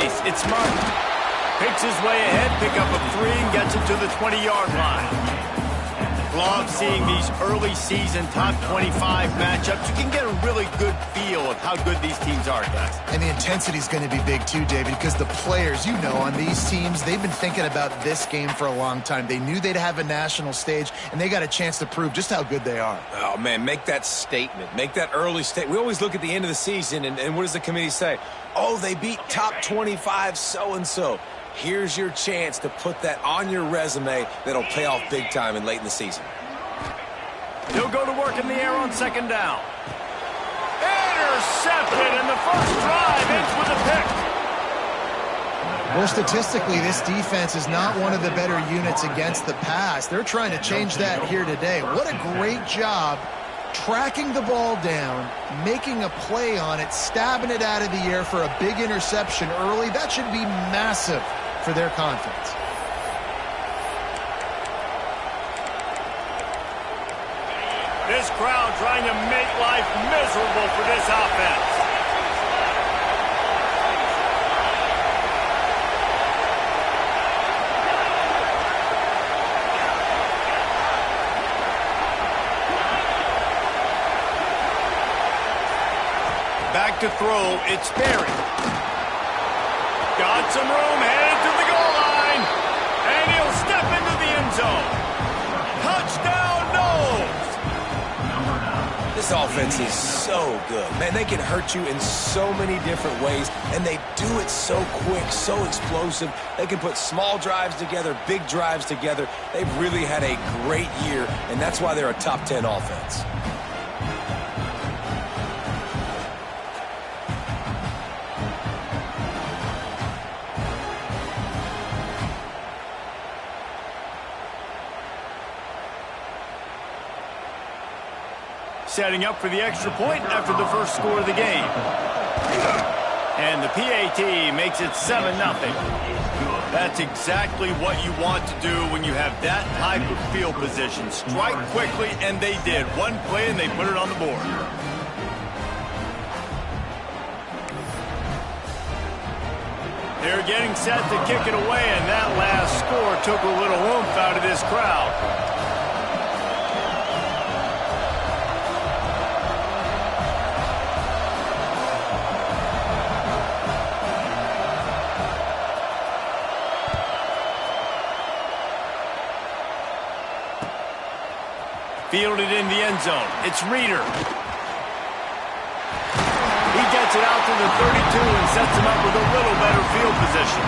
space. It's Martin. Picks his way ahead, pick up a 3, and gets it to the 20-yard line. Love seeing these early season top 25 matchups. You can get a really good feel of how good these teams are, guys. And the intensity is going to be big too, David, because the players, you know, on these teams, they've been thinking about this game for a long time. They knew they'd have a national stage, and they got a chance to prove just how good they are. Oh, man, make that statement. Make that early statement. We always look at the end of the season, and what does the committee say? Oh, they beat top 25 so-and-so. Here's your chance to put that on your resume that'll pay off big time and late in the season. He'll go to work in the air on second down. Intercepted, and the first drive ends with a pick. Well, statistically, this defense is not one of the better units against the pass. They're trying to change that here today. What a great job tracking the ball down, making a play on it, stabbing it out of the air for a big interception early. That should be massive for their confidence. This crowd trying to make life miserable for this offense. Back to throw, it's Berry. Got some room, headed to the goal line. And he'll step into the end zone. Touchdown, Knowles! This offense is so good. Man, they can hurt you in so many different ways, and they do it so quick, so explosive. They can put small drives together, big drives together. They've really had a great year, and that's why they're a top 10 offense. Setting up for the extra point after the first score of the game. And the PAT makes it 7-0. That's exactly what you want to do when you have that type of field position. Strike quickly, and they did. One play, and they put it on the board. They're getting set to kick it away, and that last score took a little oomph out of this crowd. Fielded in the end zone. It's Reeder. He gets it out to the 32 and sets him up with a little better field position.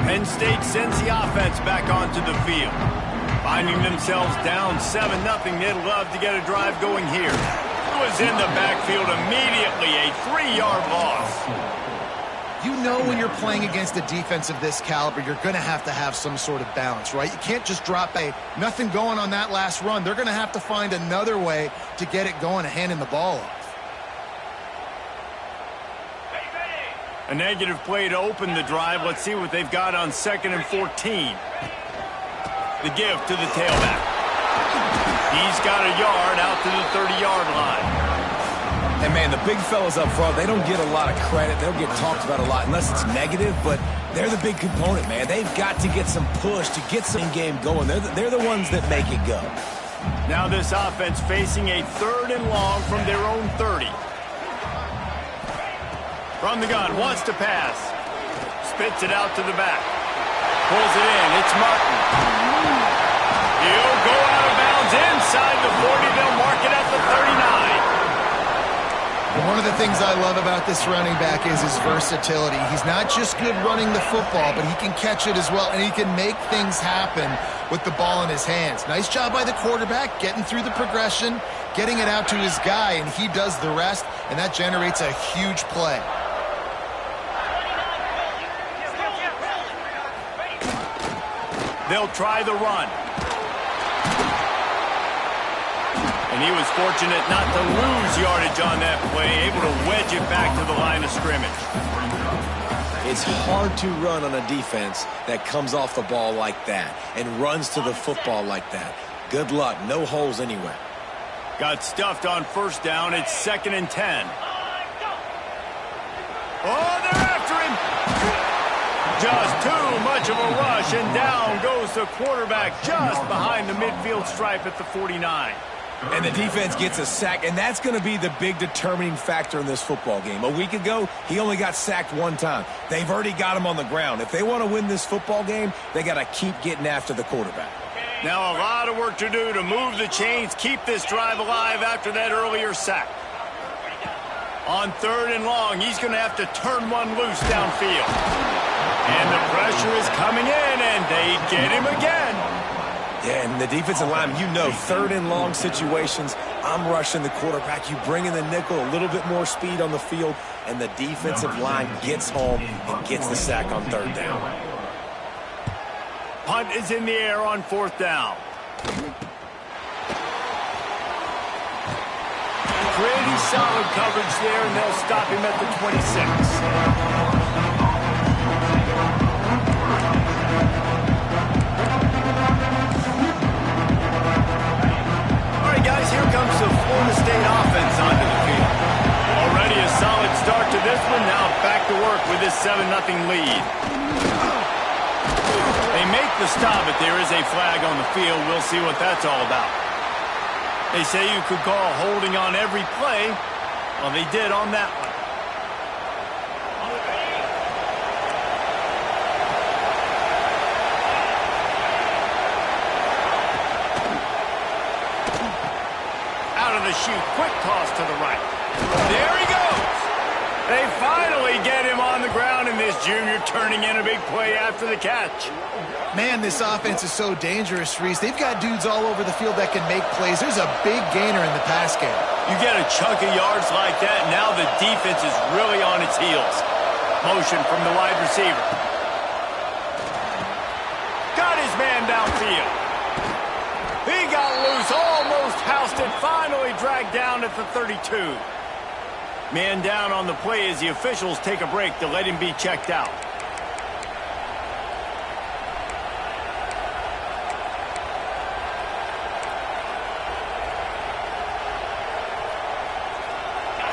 Penn State sends the offense back onto the field. Finding themselves down 7-0, they'd love to get a drive going here. It was in the backfield immediately, a 3-yard loss. You know when you're playing against a defense of this caliber, you're going to have some sort of balance, right? You can't just drop nothing going on that last run. They're going to have to find another way to get it going and handing the ball off. A negative play to open the drive. Let's see what they've got on 2nd and 14. The give to the tailback. He's got a yard out to the 30-yard line. And, man, the big fellas up front, they don't get a lot of credit. They don't get talked about a lot unless it's negative, but they're the big component, man. They've got to get some push to get some game going. They're the ones that make it go. Now this offense facing a 3rd and long from their own 30. From the gun, wants to pass. Spits it out to the back. Pulls it in. It's Martin. He'll go out of bounds inside the 40. They'll mark it at the 39. And one of the things I love about this running back is his versatility. He's not just good running the football, but he can catch it as well, and he can make things happen with the ball in his hands. Nice job by the quarterback, getting through the progression, getting it out to his guy, and he does the rest, and that generates a huge play. They'll try the run. And he was fortunate not to lose yardage on that play, able to wedge it back to the line of scrimmage. It's hard to run on a defense that comes off the ball like that and runs to the football like that. Good luck. No holes anywhere. Got stuffed on first down. It's 2nd and 10. Oh, they're after him. Just too much of a rush, and down goes the quarterback just behind the midfield stripe at the 49. And the defense gets a sack, and that's going to be the big determining factor in this football game. A week ago, he only got sacked one time. They've already got him on the ground. If they want to win this football game, they got to keep getting after the quarterback. Now a lot of work to do to move the chains, keep this drive alive after that earlier sack. On 3rd and long, he's going to have to turn one loose downfield. And the pressure is coming in, and they get him again. Yeah, and the defensive lineman, you know, 3rd and long situations, I'm rushing the quarterback. You bring in the nickel, a little bit more speed on the field, and the defensive line gets home and gets the sack on 3rd down. Punt is in the air on 4th down. Pretty solid coverage there, and they'll stop him at the 26. Guys, here comes the Florida State offense onto the field. Already a solid start to this one. Now back to work with this 7-0 lead. They make the stop, but there is a flag on the field. We'll see what that's all about. They say you could call holding on every play. Well, they did on that one. Shoot, quick toss to the right. There he goes. They finally get him on the ground, and this junior turning in a big play after the catch. Man, this offense is so dangerous, Reese. They've got dudes all over the field that can make plays. There's a big gainer in the pass game. You get a chunk of yards like that, now the defense is really on its heels. Motion from the wide receiver. Got his man downfield. He got loose, almost housed it, finally dragged down at the 32. Man down on the play as the officials take a break to let him be checked out.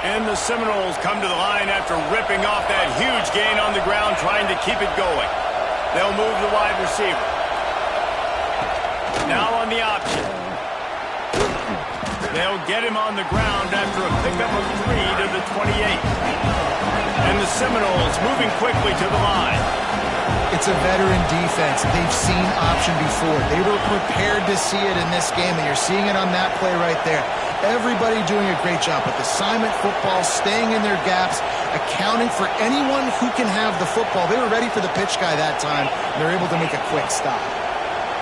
And the Seminoles come to the line after ripping off that huge gain on the ground, trying to keep it going. They'll move the wide receiver. Now on the option. They'll get him on the ground after a pickup of 3 to the 28. And the Seminoles moving quickly to the line. It's a veteran defense. They've seen option before. They were prepared to see it in this game, and you're seeing it on that play right there. Everybody doing a great job with assignment football, staying in their gaps, accounting for anyone who can have the football. They were ready for the pitch guy that time, and they're able to make a quick stop.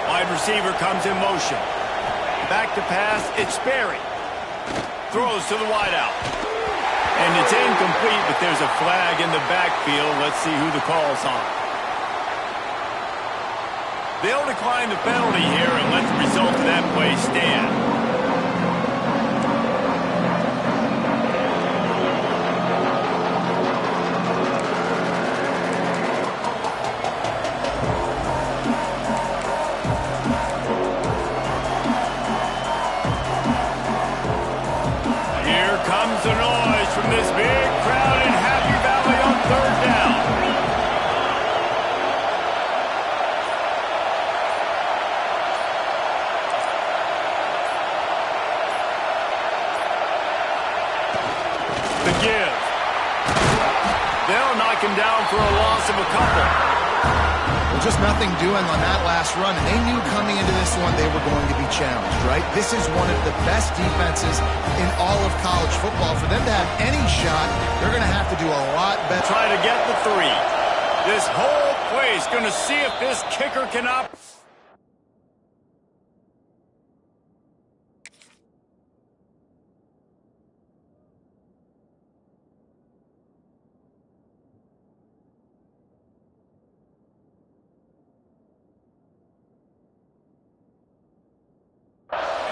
Wide receiver comes in motion. Back to pass, it's Sperry. Throws to the wideout. And it's incomplete, but there's a flag in the backfield. Let's see who the call's on. They'll decline the penalty here and let the result of that play stand. The noise from this big crowd in Happy Valley on 3rd down. The give. They'll knock him down for a loss of a couple. Well, just nothing doing on that last run, and they knew coming into this one they were going to be challenged, right? This is one of the best defenses in all of college football. For them to have any shot, they're going to have to do a lot better. Try to get the 3. This whole place going to see if this kicker can up.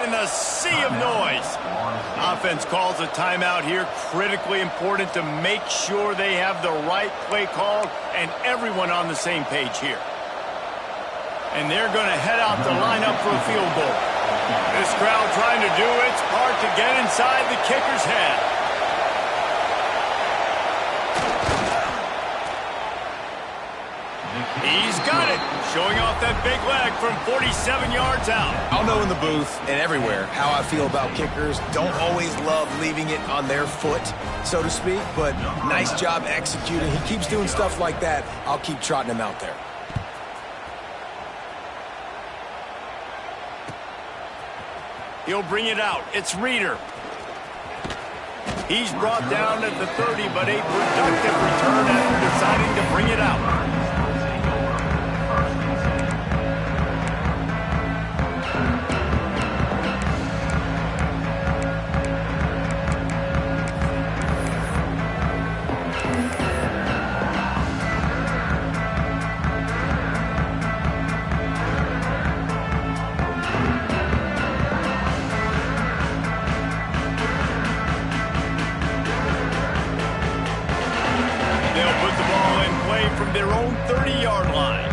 in the sea of noise. Offense calls a timeout here. Critically important to make sure they have the right play called and everyone on the same page here. And they're going to head out to line up for a field goal. This crowd trying to do its part to get inside the kicker's head. He's got it. Showing off that big leg from 47 yards out. I'll know in the booth and everywhere how I feel about kickers. Don't always love leaving it on their foot, so to speak, but nice job executing. He keeps doing stuff like that. I'll keep trotting him out there. He'll bring it out. It's Reeder. He's brought down at the 30, but a productive return after deciding to bring it out. Their own 30-yard line.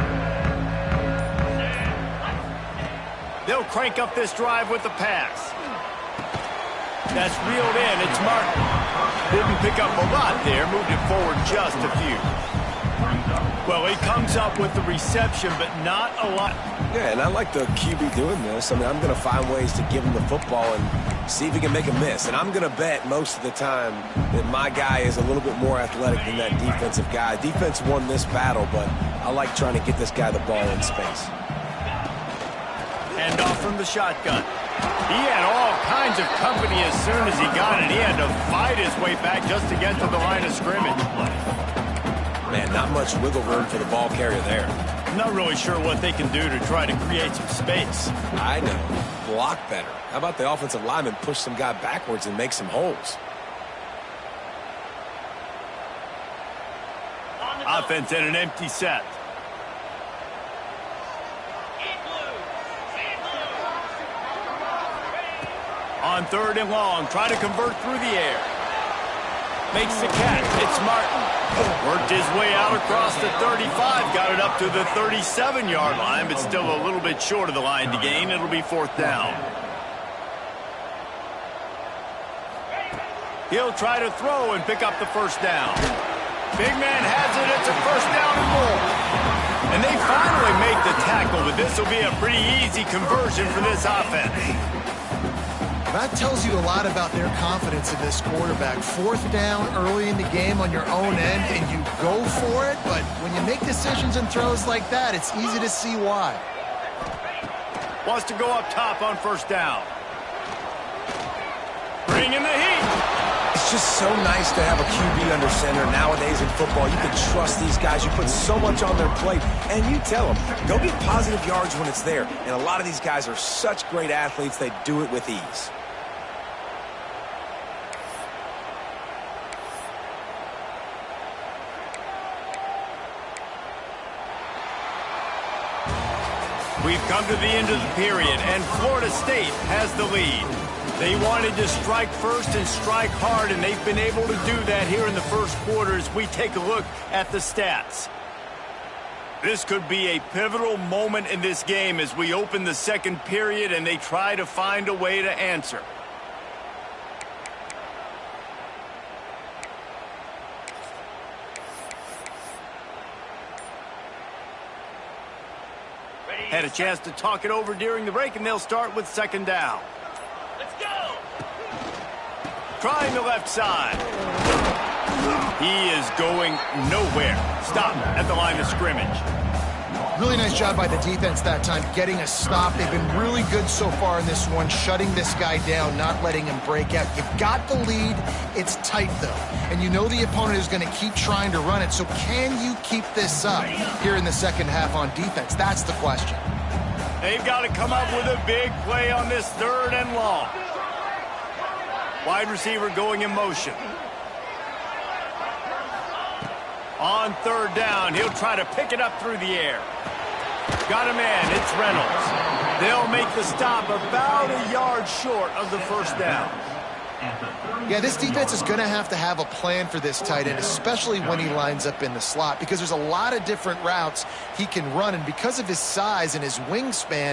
They'll crank up this drive with the pass. That's reeled in. It's Martin. Didn't pick up a lot there. Moved it forward just a few. Well, he comes up with the reception, but not a lot. Yeah, and I like the QB doing this. I mean, I'm going to find ways to give him the football and see if he can make a miss. And I'm going to bet most of the time that my guy is a little bit more athletic than that defensive guy. Defense won this battle, but I like trying to get this guy the ball in space. Hand off from the shotgun. He had all kinds of company as soon as he got it. He had to fight his way back just to get to the line of scrimmage. Man, not much wiggle room for the ball carrier there. Not really sure what they can do to try to create some space. I know. Block better. How about the offensive lineman push some guy backwards and make some holes? Offense in an empty set. On 3rd and long, try to convert through the air. Makes the catch. It's Martin. Worked his way out across the 35. Got it up to the 37-yard line, but still a little bit short of the line to gain. It'll be 4th down. He'll try to throw and pick up the 1st down. Big man has it. It's a 1st down and more. And they finally make the tackle, but this will be a pretty easy conversion for this offense. That tells you a lot about their confidence in this quarterback. 4th down early in the game on your own end, and you go for it, but when you make decisions and throws like that, it's easy to see why. Wants to go up top on 1st down. Bring in the heat. It's just so nice to have a QB under center nowadays in football. You can trust these guys. You put so much on their plate, and you tell them, go get positive yards when it's there. And a lot of these guys are such great athletes, they do it with ease. We've come to the end of the period, and Florida State has the lead. They wanted to strike first and strike hard, and they've been able to do that here in the first quarter as we take a look at the stats. This could be a pivotal moment in this game as we open the 2nd period and they try to find a way to answer. Had a chance to talk it over during the break, and they'll start with 2nd down. Let's go! Trying the left side. He is going nowhere. Stop at the line of scrimmage. Really nice job by the defense that time, getting a stop. They've been really good so far in this one, shutting this guy down, not letting him break out. You've got the lead. It's tight, though. And you know the opponent is going to keep trying to run it. So can you keep this up here in the 2nd half on defense? That's the question. They've got to come up with a big play on this 3rd and long. Wide receiver going in motion. On 3rd down, he'll try to pick it up through the air. Got a man. It's Reynolds. They'll make the stop about a yard short of the first down. Yeah, this defense is going to have a plan for this tight end, especially when he lines up in the slot, because there's a lot of different routes he can run, and because of his size and his wingspan,